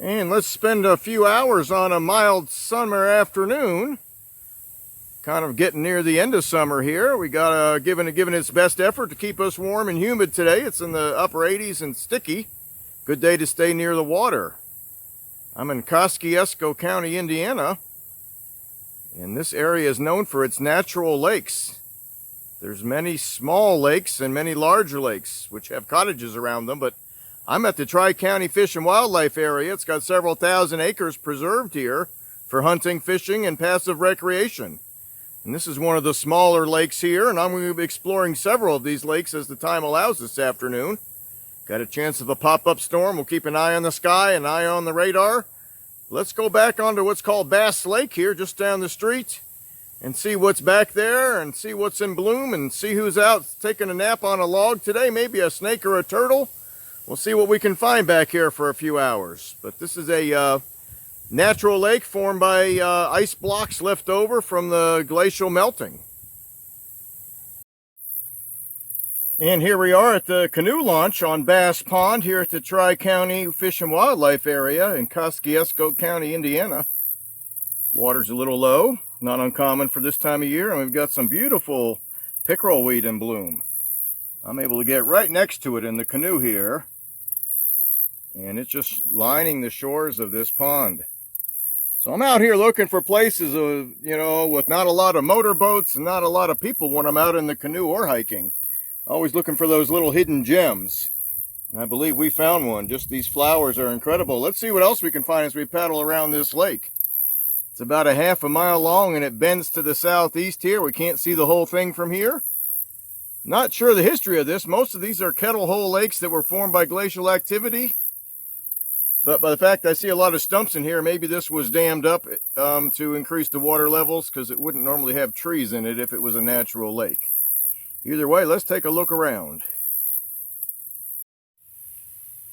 And let's spend a few hours on a mild summer afternoon. Kind of getting near the end of summer here. We got given its best effort to keep us warm and humid today. It's in the upper 80s and sticky. Good day to stay near the water. I'm in Kosciuszko County, Indiana. And this area is known for its natural lakes. There's many small lakes and many larger lakes, which have cottages around them, but I'm at the Tri-County Fish and Wildlife area. It's got several thousand acres preserved here for hunting, fishing, and passive recreation. And this is one of the smaller lakes here, and I'm going to be exploring several of these lakes as the time allows this afternoon. Got a chance of a pop-up storm. We'll keep an eye on the sky, an eye on the radar. Let's go back onto what's called Bass Lake here, just down the street, and see what's back there, and see what's in bloom, and see who's out taking a nap on a log today, maybe a snake or a turtle. We'll see what we can find back here for a few hours. But this is a natural lake formed by ice blocks left over from the glacial melting. And here we are at the canoe launch on Bass Pond here at the Tri-County Fish and Wildlife area in Kosciuszko County, Indiana. Water's a little low, not uncommon for this time of year, and we've got some beautiful pickerel weed in bloom. I'm able to get right next to it in the canoe here, and it's just lining the shores of this pond. So I'm out here looking for places of, with not a lot of motorboats and not a lot of people when I'm out in the canoe or hiking. Always looking for those little hidden gems. And I believe we found one. Just these flowers are incredible. Let's see what else we can find as we paddle around this lake. It's about a half a mile long and it bends to the southeast here. We can't see the whole thing from here. Not sure the history of this. Most of these are kettlehole lakes that were formed by glacial activity. But by the fact I see a lot of stumps in here, maybe this was dammed up to increase the water levels, because it wouldn't normally have trees in it if it was a natural lake. Either way, let's take a look around.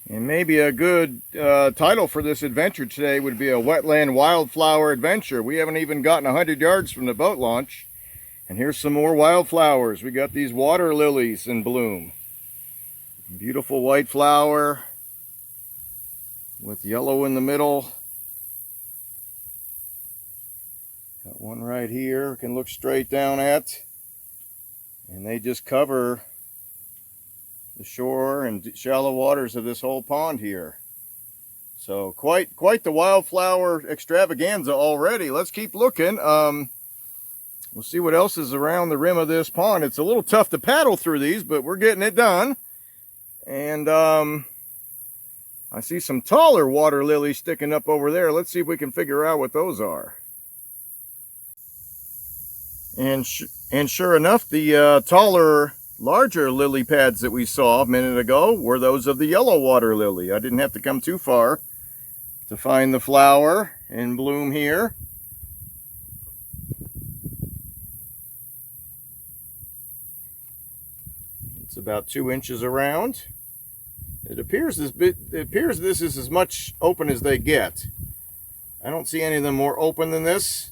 And maybe a good title for this adventure today would be a wetland wildflower adventure. We haven't even gotten 100 yards from the boat launch. And here's some more wildflowers. We got these water lilies in bloom. Beautiful white flower with yellow in the middle. Got one right here we can look straight down at. And they just cover the shore and shallow waters of this whole pond here. So quite the wildflower extravaganza already. Let's keep looking. We'll see what else is around the rim of this pond. It's a little tough to paddle through these, but we're getting it done. And I see some taller water lilies sticking up over there. Let's see if we can figure out what those are. And sure enough, the taller, larger lily pads that we saw a minute ago were those of the yellow water lily. I didn't have to come too far to find the flower in bloom here. It's about 2 inches around. It appears this is as much open as they get. I don't see any of them more open than this.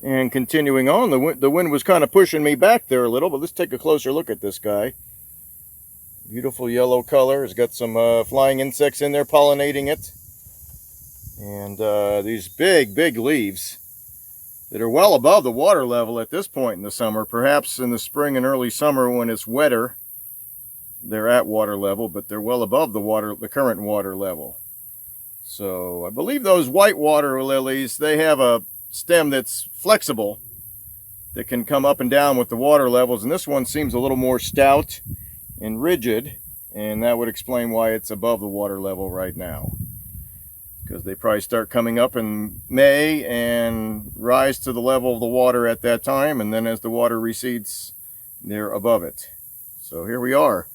And continuing on, the wind was kind of pushing me back there a little, but let's take a closer look at this guy. Beautiful yellow color. It's got some flying insects in there pollinating it. And these big leaves that are well above the water level at this point in the summer. Perhaps in the spring and early summer when it's wetter, they're at water level, but they're well above the current water level. So I believe those white water lilies, they have a stem that's flexible that can come up and down with the water levels, and this one seems a little more stout and rigid, and that would explain why it's above the water level right now, because they probably start coming up in May and rise to the level of the water at that time, and then as the water recedes, they're above it. So here we are,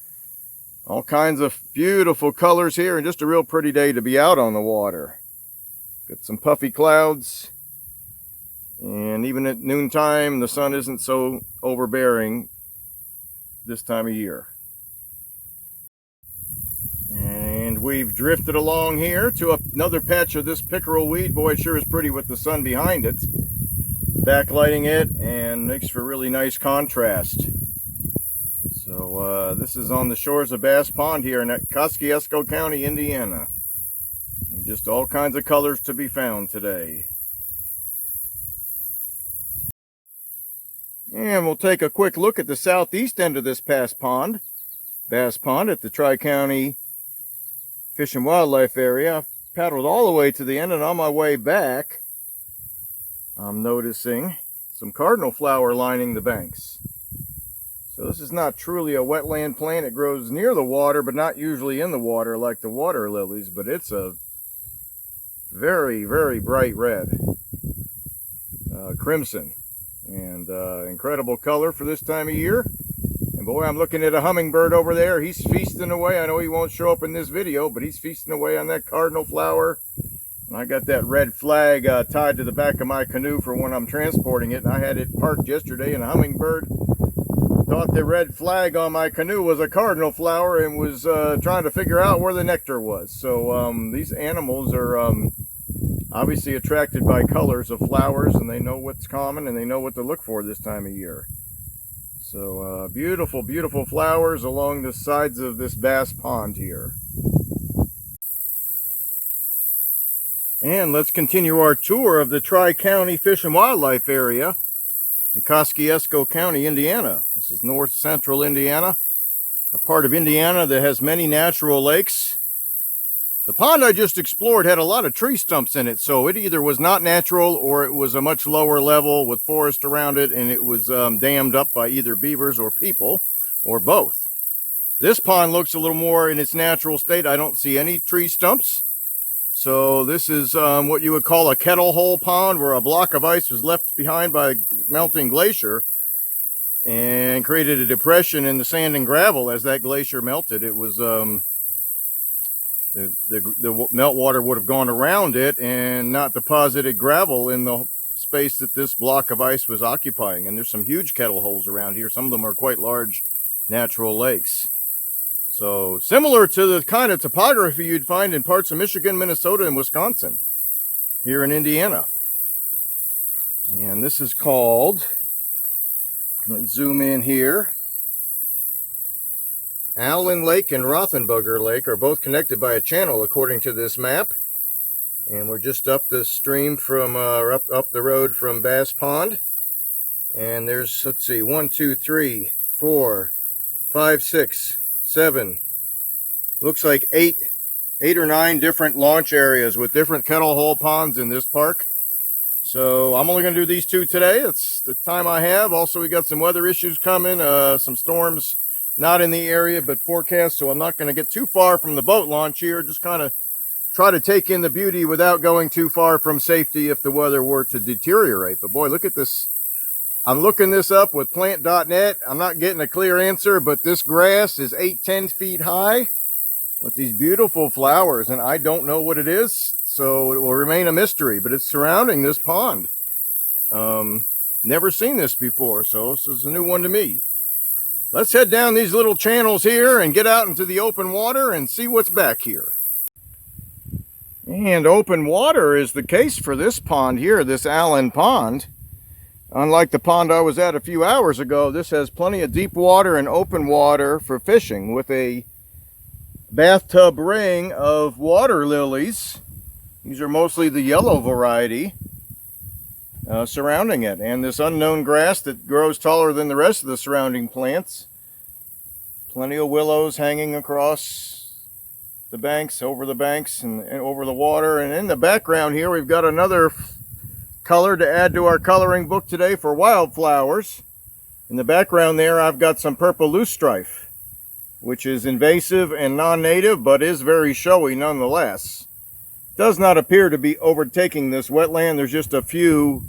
all kinds of beautiful colors here, and just a real pretty day to be out on the water. Got some puffy clouds. And even at noontime, the sun isn't so overbearing this time of year. And we've drifted along here to another patch of this pickerel weed. Boy, it sure is pretty with the sun behind it, backlighting it, and makes for really nice contrast. So this is on the shores of Bass Pond here in Kosciuszko County, Indiana. And just all kinds of colors to be found today. And we'll take a quick look at the southeast end of this Bass Pond at the Tri-County Fish and Wildlife Area. I've paddled all the way to the end, and on my way back, I'm noticing some cardinal flower lining the banks. So this is not truly a wetland plant. It grows near the water, but not usually in the water like the water lilies, but it's a very, very bright red, crimson, and incredible color for this time of year. And boy, I'm looking at a hummingbird over there. He's feasting away. I know he won't show up in this video, but he's feasting away on that cardinal flower. And I got that red flag tied to the back of my canoe for when I'm transporting it. And I had it parked yesterday, and a hummingbird thought the red flag on my canoe was a cardinal flower and was trying to figure out where the nectar was. So these animals are obviously attracted by colors of flowers, and they know what's common and they know what to look for this time of year. So beautiful, beautiful flowers along the sides of this Bass Pond here. And let's continue our tour of the Tri-County Fish and Wildlife Area in Kosciuszko County, Indiana. This is north central Indiana, a part of Indiana that has many natural lakes. The pond I just explored had a lot of tree stumps in it, so it either was not natural or it was a much lower level with forest around it, and it was dammed up by either beavers or people, or both. This pond looks a little more in its natural state. I don't see any tree stumps. So this is what you would call a Kettlehole Pond, where a block of ice was left behind by a melting glacier and created a depression in the sand and gravel as that glacier melted. It was the meltwater would have gone around it and not deposited gravel in the space that this block of ice was occupying. And there's some huge kettle holes around here. Some of them are quite large natural lakes. So similar to the kind of topography you'd find in parts of Michigan, Minnesota, and Wisconsin here in Indiana. And this is called, let's zoom in here. Allen Lake and Rothenberger Lake are both connected by a channel according to this map. And we're just up the stream from, up the road from Bass Pond. And there's, let's see, 1, 2, 3, 4, 5, 6, 7. Looks like 8 or 9 different launch areas with different kettlehole ponds in this park. So I'm only going to do these 2 today. That's the time I have. Also, we got some weather issues coming, some storms not in the area but forecast, so I'm not going to get too far from the boat launch here. Just kind of try to take in the beauty without going too far from safety if the weather were to deteriorate. But boy, look at this. I'm looking this up with plant.net. I'm not getting a clear answer, but this grass is 8-10 feet high with these beautiful flowers, and I don't know what it is, so it will remain a mystery, but it's surrounding this pond. Never seen this before, so this is a new one to me. Let's head down these little channels here and get out into the open water and see what's back here. And open water is the case for this pond here, this Allen Pond. Unlike the pond I was at a few hours ago, this has plenty of deep water and open water for fishing with a bathtub ring of water lilies. These are mostly the yellow variety surrounding it, and this unknown grass that grows taller than the rest of the surrounding plants. Plenty of willows hanging across the banks, over the banks, and over the water. And in the background here, we've got another color to add to our coloring book today for wildflowers. In the background there, I've got some purple loosestrife, which is invasive and non-native, but is very showy nonetheless. Does not appear to be overtaking this wetland. There's just a few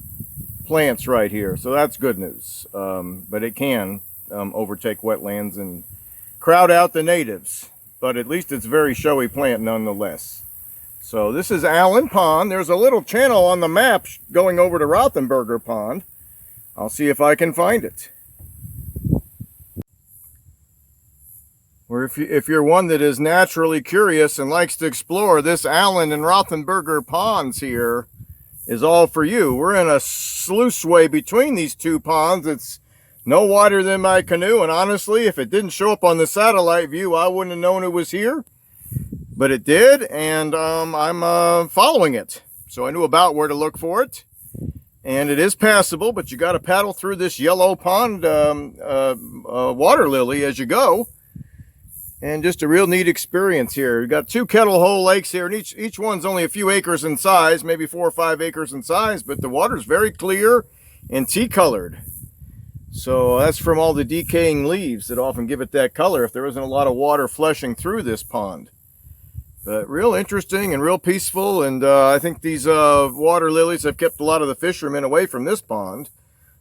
plants right here, so that's good news. But it can overtake wetlands and crowd out the natives. But at least it's a very showy plant nonetheless. So this is Allen Pond. There's a little channel on the map going over to Rothenberger Pond. I'll see if I can find it. Or if you're one that is naturally curious and likes to explore, this Allen and Rothenberger Ponds here is all for you. We're in a sluiceway between these 2 ponds. It's No wider than my canoe, and honestly, if it didn't show up on the satellite view, I wouldn't have known it was here. But it did, and I'm following it. So I knew about where to look for it. And it is passable, but you got to paddle through this yellow pond water lily as you go. And just a real neat experience here. We've got 2 Kettlehole lakes here, and each one's only a few acres in size, maybe 4 or 5 acres in size, but the water's very clear and tea-colored. So that's from all the decaying leaves that often give it that color if there isn't a lot of water flushing through this pond. But real interesting and real peaceful, and I think these water lilies have kept a lot of the fishermen away from this pond,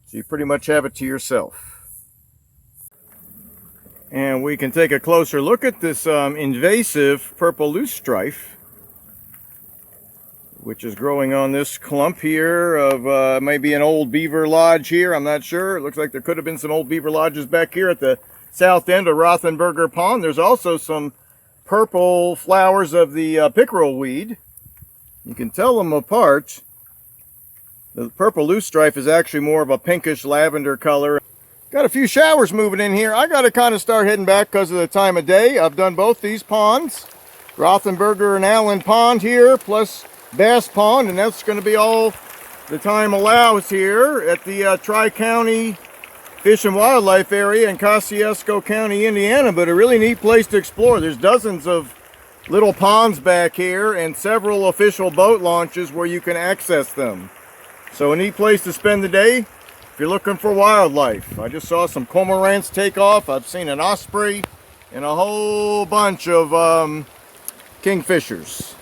so you pretty much have it to yourself. And we can take a closer look at this invasive purple loosestrife, which is growing on this clump here of maybe an old beaver lodge here. I'm not sure. It looks like there could have been some old beaver lodges back here at the south end of Rothenberger Pond. There's also some purple flowers of the pickerel weed. You can tell them apart. The purple loosestrife is actually more of a pinkish lavender color. Got a few showers moving in here. I got to kind of start heading back because of the time of day. I've done both these ponds, Rothenberger and Allen Pond here, plus Bass Pond, and that's going to be all the time allows here at the Tri-County Fish and Wildlife Area in Kosciuszko County, Indiana. But a really neat place to explore. There's dozens of little ponds back here and several official boat launches where you can access them. So a neat place to spend the day if you're looking for wildlife. I just saw some cormorants take off. I've seen an osprey and a whole bunch of kingfishers.